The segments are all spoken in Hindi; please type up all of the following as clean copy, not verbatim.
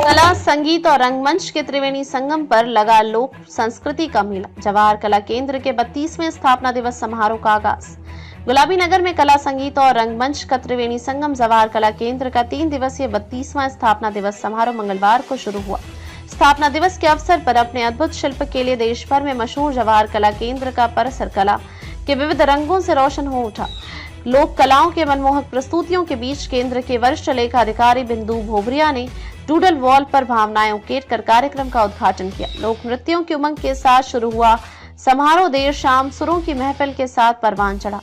कला, संगीत और रंगमंच के त्रिवेणी संगम पर लगा लोक संस्कृति का मेला। जवाहर कला केंद्र के 32वें स्थापना दिवस समारोह का आगाज। गुलाबी नगर में कला, संगीत और रंगमंच का त्रिवेणी संगम जवाहर कला केंद्र का 3 दिवसीय 32वां स्थापना दिवस समारोह मंगलवार को शुरू हुआ। स्थापना दिवस के अवसर पर अपने अद्भुत शिल्प के लिए देश भर में मशहूर जवाहर कला केंद्र का परिसर कला के विविध रंगों से रोशन हो उठा। लोक कलाओं के मनमोहक प्रस्तुतियों के बीच केंद्र के वरिष्ठ लेखाधिकारी बिंदु भोबरिया ने डूडल वॉल पर भावनाएं उकेर कर कार्यक्रम का उद्घाटन किया। लोक नृत्यों की उमंग के साथ शुरू हुआ समारोह देर शाम सुरों की महफिल के साथ परवान चढ़ा।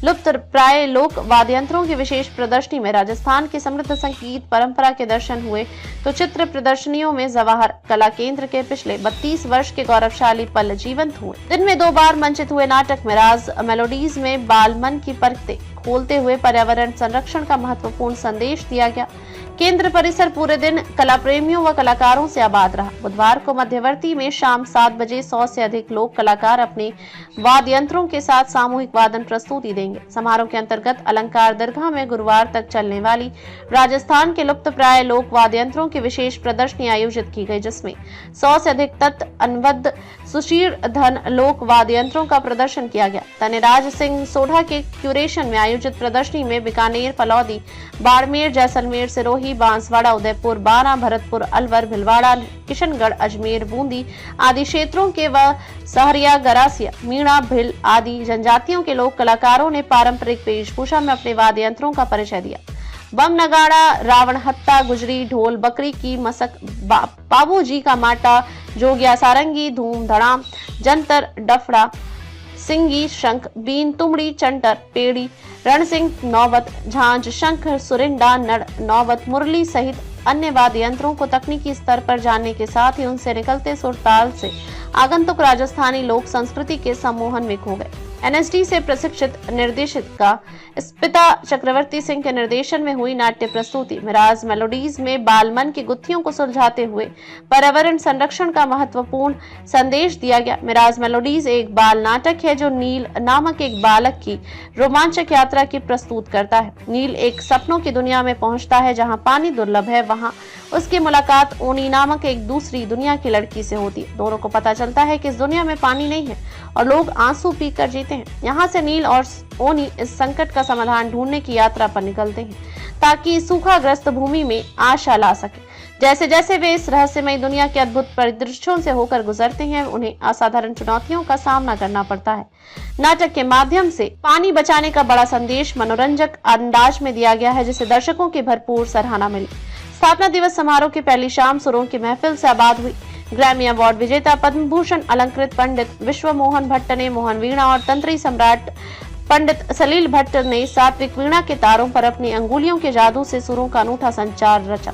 लुप्त प्राय लोक वाद्य यंत्रों की विशेष प्रदर्शनी में राजस्थान की समृद्ध संगीत परंपरा के दर्शन हुए तो चित्र प्रदर्शनियों में जवाहर कला केंद्र के पिछले 32 वर्ष के गौरवशाली पल जीवंत हुए। दिन में 2 बार मंचित हुए नाटक मिराज मेलोडीज में बाल मन की परतें खोलते हुए पर्यावरण संरक्षण का महत्वपूर्ण संदेश दिया गया। केंद्र परिसर पूरे दिन कला प्रेमियों व कलाकारों से आबाद रहा। बुधवार को मध्यवर्ती में शाम 7 बजे 100 से अधिक लोक कलाकार अपने वाद्य यंत्रों के साथ सामूहिक वादन प्रस्तुति देंगे। समारोह के अंतर्गत अलंकार दरगाह में गुरुवार तक चलने वाली राजस्थान के लुप्त प्राय लोक वाद्य यंत्रों की विशेष प्रदर्शनी आयोजित की गई, जिसमें 100 से अधिक तत् अनुबद्ध सुशीर धन लोक वाद्य यंत्रों का प्रदर्शन किया गया। तनेराज सिंह सोढ़ा के क्यूरेशन में आयोजित प्रदर्शनी में बीकानेर, फलौदी, बाड़मेर, जैसलमेर, सिरोही, बांसवाड़ा, उदयपुर, बारा, भरतपुर, अलवर, भिलवाड़ा, किशनगढ़, अजमेर, बूंदी आदि क्षेत्रों के व सहरिया, गरासिया, मीणा, भिल आदि जनजातियों के लोक कलाकारों ने पारंपरिक वेशभूषा में अपने वाद्य यंत्रों का परिचय दिया। बम, नगाड़ा, रावण हत्ता, गुजरी, ढोल, बकरी की मसक, बाबूजी का माटा, जोगिया, सारंगी, धूम धड़ाम, जंतर, डफड़ा, सिंगी, शंख, बीन, तुमड़ी, चंटर, पेड़ी, रणसिंह, नौबत, झांझ, शंख, सुरिंडा, नड़, नौबत, मुरली सहित अन्य वाद्य यंत्रों को तकनीकी स्तर पर जानने के साथ ही उनसे निकलते सुरताल से आगंतुक राजस्थानी लोक संस्कृति के सम्मोहन में खो गए। एनएसडी से प्रशिक्षित निर्देशिका स्पिता चक्रवर्ती सिंह के निर्देशन में हुई नाट्य प्रस्तुति मिराज मेलोडीज में बाल मन की गुत्थियों को सुलझाते हुए पर्यावरण संरक्षण का महत्वपूर्ण संदेश दिया गया। मिराज मेलोडीज एक बाल नाटक है जो नील नामक एक बालक की रोमांचक यात्रा की प्रस्तुत करता है। नील एक सपनों की दुनिया में पहुंचता है जहां पानी दुर्लभ है। वहां उसकी मुलाकात ओनी नामक एक दूसरी दुनिया की लड़की से होती है। दोनों को पता चलता है कि इस दुनिया में पानी नहीं है और लोग आंसू पीकर जीते हैं। यहाँ से नील और ओनी इस संकट का समाधान ढूंढने की यात्रा पर निकलते हैं ताकि सूखाग्रस्त भूमि में आशा ला सके। जैसे जैसे वे इस रहस्यमय दुनिया के अद्भुत परिदृश्यों से होकर गुजरते हैं, उन्हें असाधारण चुनौतियों का सामना करना पड़ता है। नाटक के माध्यम से पानी बचाने का बड़ा संदेश मनोरंजक अंदाज में दिया गया है, जिसे दर्शकों की भरपूर सराहना मिली। स्थापना दिवस समारोह की पहली शाम सुरों की महफिल से आबाद हुई। ग्रैमी अवार्ड विजेता, पद्म भूषण अलंकृत पंडित विश्व मोहन भट्ट ने मोहन वीणा और तंत्री सम्राट पंडित सलील भट्ट ने सात्विक वीणा के तारों पर अपनी अंगुलियों के जादू से सुरों का अनूठा संचार रचा।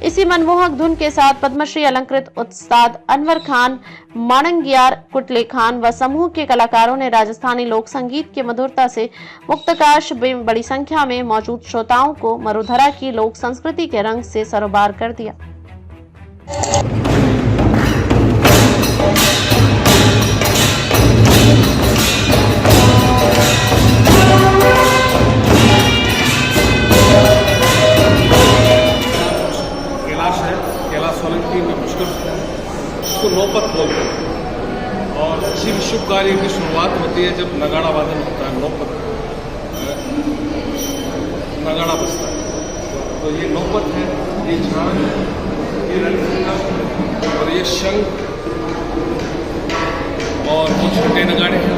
इसी मनमोहक धुन के साथ पद्मश्री अलंकृत उस्ताद अनवर खान, माणंगियार, कुटले खान व समूह के कलाकारों ने राजस्थानी लोक संगीत की मधुरता से मुक्तकाश में बड़ी संख्या में मौजूद श्रोताओं को मरुधरा की लोक संस्कृति के रंग से सरोबार कर दिया। उसको नौपत बोलते हैं और किसी भी शुभ कार्य की शुरुआत होती है जब नगाड़ा वादन होता है, नौपत नगाड़ा बजता है। तो ये नौपत है, ये झांझ, ये रणसिंगा और ये शंख और ये छोटे नगाड़े हैं।